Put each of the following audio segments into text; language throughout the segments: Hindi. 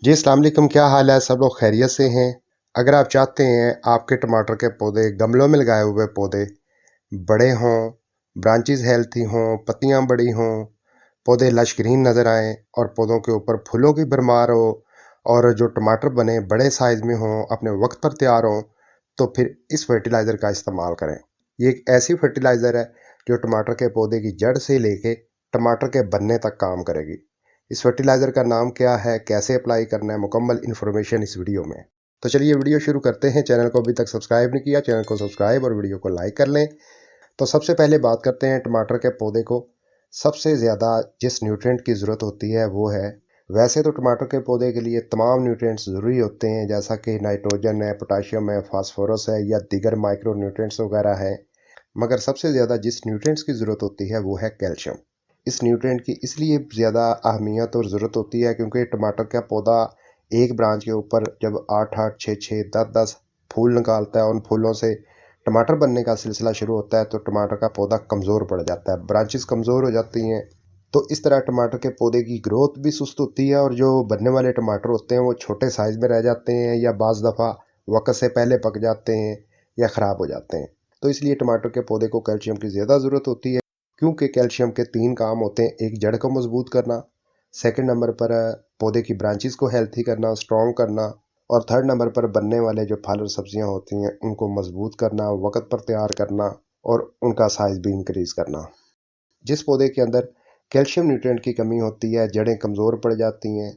जी अस्सलाम वालेकुम, क्या हाल है? सब लोग खैरियत से हैं। अगर आप चाहते हैं आपके टमाटर के पौधे, गमलों में लगाए हुए पौधे बड़े हों, ब्रांचेस हेल्थी हों, पत्तियां बड़ी हों, पौधे लश ग्रीन नज़र आएं और पौधों के ऊपर फूलों की भरमार हो और जो टमाटर बने बड़े साइज़ में हों, अपने वक्त पर तैयार हों, तो फिर इस फर्टिलाइज़र का इस्तेमाल करें। ये एक ऐसी फर्टिलाइज़र है जो टमाटर के पौधे की जड़ से लेके टमाटर के बनने तक काम करेगी। इस फर्टिलाइज़र का नाम क्या है, कैसे अप्लाई करना है, मुकम्मल इन्फॉर्मेशन इस वीडियो में। तो चलिए वीडियो शुरू करते हैं। चैनल को अभी तक सब्सक्राइब नहीं किया, चैनल को सब्सक्राइब और वीडियो को लाइक कर लें। तो सबसे पहले बात करते हैं टमाटर के पौधे को सबसे ज़्यादा जिस न्यूट्रिएंट की ज़रूरत होती है वो है, वैसे तो टमाटर के पौधे के लिए तमाम न्यूट्रिएंट्स ज़रूरी होते हैं, जैसा कि नाइट्रोजन है, पोटाशियम है, फास्फोरस है या दीगर माइक्रो न्यूट्रिएंट्स वगैरह है। मगर सबसे ज़्यादा जिस न्यूट्रिएंट्स की ज़रूरत होती है वो है कैल्शियम। इस न्यूट्रिएंट की इसलिए ज़्यादा अहमियत और ज़रूरत होती है क्योंकि टमाटर का पौधा एक ब्रांच के ऊपर जब 8-8, 6-6, 10-10 फूल निकालता है, उन फूलों से टमाटर बनने का सिलसिला शुरू होता है, तो टमाटर का पौधा कमज़ोर पड़ जाता है, ब्रांचेस कमज़ोर हो जाती हैं। तो इस तरह टमाटर के पौधे की ग्रोथ भी सुस्त होती है और जो बनने वाले टमाटर होते हैं वो छोटे साइज़ में रह जाते हैं या बाज़ दफ़ा वक्त से पहले पक जाते हैं या ख़राब हो जाते हैं। तो इसलिए टमाटर के पौधे को कैल्शियम की ज़्यादा ज़रूरत होती है, क्योंकि कैल्शियम के 3 काम होते हैं। एक, जड़ को मजबूत करना। सेकंड नंबर पर पौधे की ब्रांचेस को हेल्थी करना, स्ट्रॉन्ग करना। और थर्ड नंबर पर बनने वाले जो फल और सब्जियां होती हैं उनको मजबूत करना, वक्त पर तैयार करना और उनका साइज भी इंक्रीज करना। जिस पौधे के अंदर कैल्शियम न्यूट्रिएंट की कमी होती है, जड़ें कमज़ोर पड़ जाती हैं,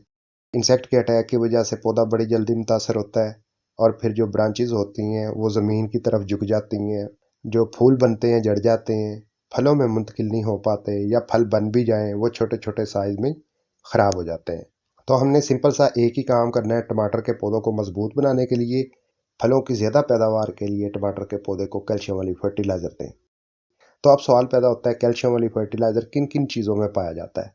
इंसेक्ट के अटैक की वजह से पौधा बड़ी जल्दी मुतासर होता है और फिर जो ब्रांचेस होती हैं वो ज़मीन की तरफ झुक जाती हैं, जो फूल बनते हैं जड़ जाते हैं, फलों में मुंतकिल नहीं हो पाते या फल बन भी जाएं वो छोटे छोटे साइज़ में ख़राब हो जाते हैं। तो हमने सिंपल सा एक ही काम करना है टमाटर के पौधों को मजबूत बनाने के लिए, फलों की ज़्यादा पैदावार के लिए टमाटर के पौधे को कैल्शियम वाली फर्टिलाइज़र दें। तो अब सवाल पैदा होता है, कैल्शियम वाली फर्टिलाइज़र किन किन चीज़ों में पाया जाता है?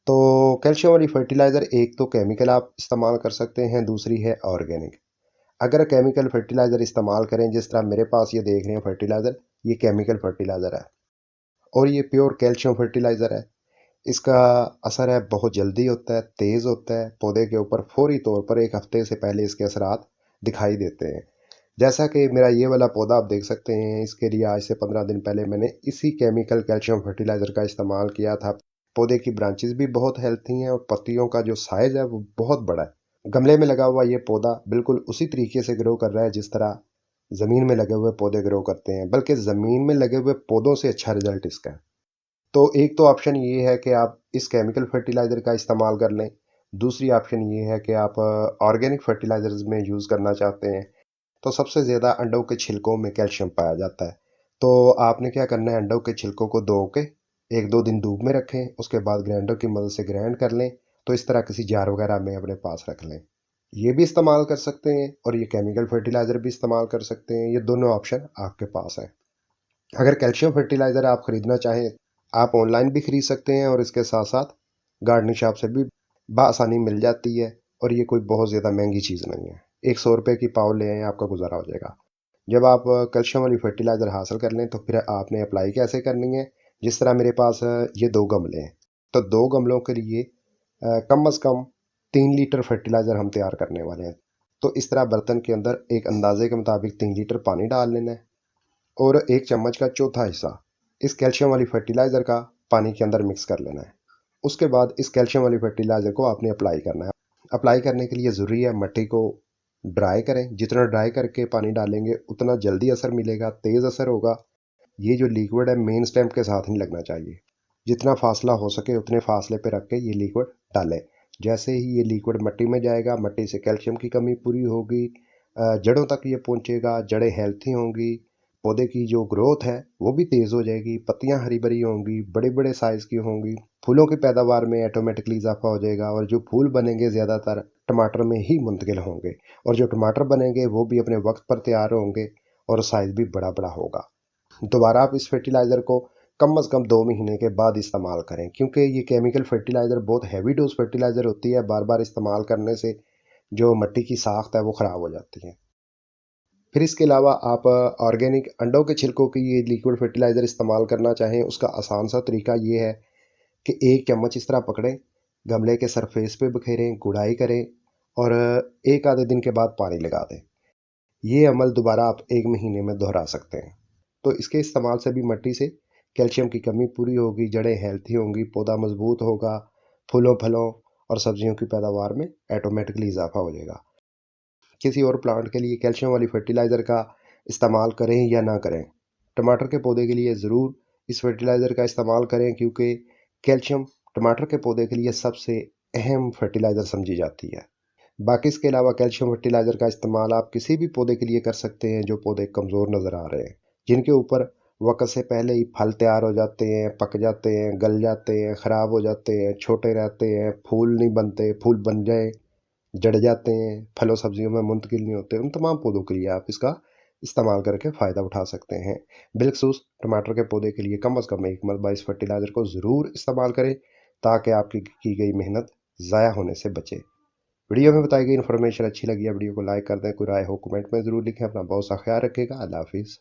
तो कैल्शियम वाली फर्टिलाइज़र एक तो केमिकल आप इस्तेमाल कर सकते हैं, दूसरी है ऑर्गेनिक। अगर केमिकल फर्टिलाइज़र इस्तेमाल करें, जिस तरह मेरे पास ये देख रहे हैं फर्टिलाइज़र, ये केमिकल फर्टिलाइज़र है और ये प्योर कैल्शियम फर्टिलाइज़र है। इसका असर है बहुत जल्दी होता है, तेज़ होता है, पौधे के ऊपर फौरी तौर पर 1 हफ्ते से पहले इसके असरात दिखाई देते हैं। जैसा कि मेरा ये वाला पौधा आप देख सकते हैं, इसके लिए आज से 15 दिन पहले मैंने इसी केमिकल कैल्शियम फर्टिलाइज़र का इस्तेमाल किया था। पौधे की ब्रांचेस भी बहुत हेल्थी हैं और पत्तियों का जो साइज़ है वो बहुत बड़ा है। गमले में लगा हुआ ये पौधा बिल्कुल उसी तरीके से ग्रो कर रहा है जिस तरह ज़मीन में लगे हुए पौधे ग्रो करते हैं, बल्कि ज़मीन में लगे हुए पौधों से अच्छा रिजल्ट इसका है। तो एक तो ऑप्शन ये है कि आप इस केमिकल फर्टिलाइज़र का इस्तेमाल कर लें। दूसरी ऑप्शन ये है कि आप ऑर्गेनिक फर्टिलाइज़र्स में यूज़ करना चाहते हैं। तो सबसे ज़्यादा अंडों के छिलकों में कैल्शियम पाया जाता है। तो आपने क्या करना है, अंडों के छिलकों को धो के 1-2 दिन धूप में रखें, उसके बाद ग्राइंडर की मदद से ग्राइंड कर लें। तो इस तरह किसी जार वगैरह में अपने पास रख लें। ये भी इस्तेमाल कर सकते हैं और ये केमिकल फर्टिलाइज़र भी इस्तेमाल कर सकते हैं। ये दोनों ऑप्शन आपके पास है। अगर कैल्शियम फर्टिलाइज़र आप ख़रीदना चाहें, आप ऑनलाइन भी ख़रीद सकते हैं और इसके साथ साथ गार्डनिंग शॉप से भी बआसानी मिल जाती है और ये कोई बहुत ज़्यादा महंगी चीज़ नहीं है। 100 रुपये की पाव ले आएँ, आपका गुजारा हो जाएगा। जब आप कैल्शियम वाली फर्टिलाइज़र हासिल कर लें तो फिर आपने अप्लाई कैसे करनी है? जिस तरह मेरे पास ये 2 गमले हैं, तो 2 गमलों के लिए कम से कम 3 लीटर फर्टिलाइज़र हम तैयार करने वाले हैं। तो इस तरह बर्तन के अंदर एक अंदाजे के मुताबिक 3 लीटर पानी डाल लेना है और 1 चम्मच का चौथा हिस्सा इस कैल्शियम वाली फर्टिलाइज़र का पानी के अंदर मिक्स कर लेना है। उसके बाद इस कैल्शियम वाली फर्टिलाइज़र को आपने अप्लाई करना है। अप्लाई करने के लिए ज़रूरी है मिट्टी को ड्राई करें। जितना ड्राई करके पानी डालेंगे उतना जल्दी असर मिलेगा, तेज़ असर होगा। ये जो लिक्विड है मेन स्टेम के साथ नहीं लगना चाहिए। जितना फासला हो सके उतने फासले पे रख के ये लिक्विड डालें। जैसे ही ये लिक्विड मिट्टी में जाएगा, मिट्टी से कैल्शियम की कमी पूरी होगी, जड़ों तक ये पहुंचेगा, जड़ें हेल्थी होंगी, पौधे की जो ग्रोथ है वो भी तेज़ हो जाएगी, पत्तियां हरी भरी होंगी, बड़े बड़े साइज़ की होंगी, फूलों की पैदावार में ऑटोमेटिकली इजाफा हो जाएगा और जो फूल बनेंगे ज़्यादातर टमाटर में ही मुंतकिल होंगे और जो टमाटर बनेंगे वो भी अपने वक्त पर तैयार होंगे और साइज़ भी बड़ा बड़ा होगा। दोबारा आप इस फर्टिलाइज़र को कम से कम 2 महीने के बाद इस्तेमाल करें, क्योंकि ये केमिकल फर्टिलाइज़र बहुत हैवी डोज फर्टिलाइज़र होती है। बार बार इस्तेमाल करने से जो मिट्टी की साख्त है वो ख़राब हो जाती है। फिर इसके अलावा आप ऑर्गेनिक अंडों के छिलकों की ये लिक्विड फर्टिलाइज़र इस्तेमाल करना चाहें, उसका आसान सा तरीका ये है कि 1 चम्मच इस तरह पकड़ें, गमले के सरफेस पे बखेरें, गुड़ाई करें और एक आधे दिन के बाद पानी लगा दें। ये अमल दोबारा आप 1 महीने में दोहरा सकते हैं। तो इसके इस्तेमाल से भी मिट्टी से कैल्शियम की कमी पूरी होगी, जड़ें हेल्थी होंगी, पौधा मजबूत होगा, फूलों फलों और सब्जियों की पैदावार में ऑटोमेटिकली इजाफा हो जाएगा। किसी और प्लांट के लिए कैल्शियम वाली फर्टिलाइज़र का इस्तेमाल करें या ना करें, टमाटर के पौधे के लिए ज़रूर इस फर्टिलाइज़र का इस्तेमाल करें, क्योंकि कैल्शियम टमाटर के पौधे के लिए सबसे अहम फर्टिलाइज़र समझी जाती है। बाकी इसके अलावा कैल्शियम फर्टिलाइज़र का इस्तेमाल आप किसी भी पौधे के लिए कर सकते हैं जो पौधे कमज़ोर नज़र आ रहे हैं, जिनके ऊपर वक्त से पहले ही फल तैयार हो जाते हैं, पक जाते हैं, गल जाते हैं, ख़राब हो जाते हैं, छोटे रहते हैं, फूल नहीं बनते, फूल बन जाए जड़ जाते हैं, फलों सब्जियों में मुंतकिल नहीं होते। उन तमाम पौधों के लिए आप इसका इस्तेमाल करके फ़ायदा उठा सकते हैं। बिलखसूस टमाटर के पौधे के लिए कम से कम एक मरतबा इस फर्टिलाइज़र को ज़रूर इस्तेमाल करें, ताकि आपकी की गई मेहनत ज़ाया होने से बचे। वीडियो में बताई गई इन्फॉर्मेशन अच्छी लगी है, वीडियो को लाइक कर दें, कोई राय हो कमेंट में ज़रूर लिखें। अपना बहुत सा ख्याल रखिएगा। अल्लाह हाफिज़।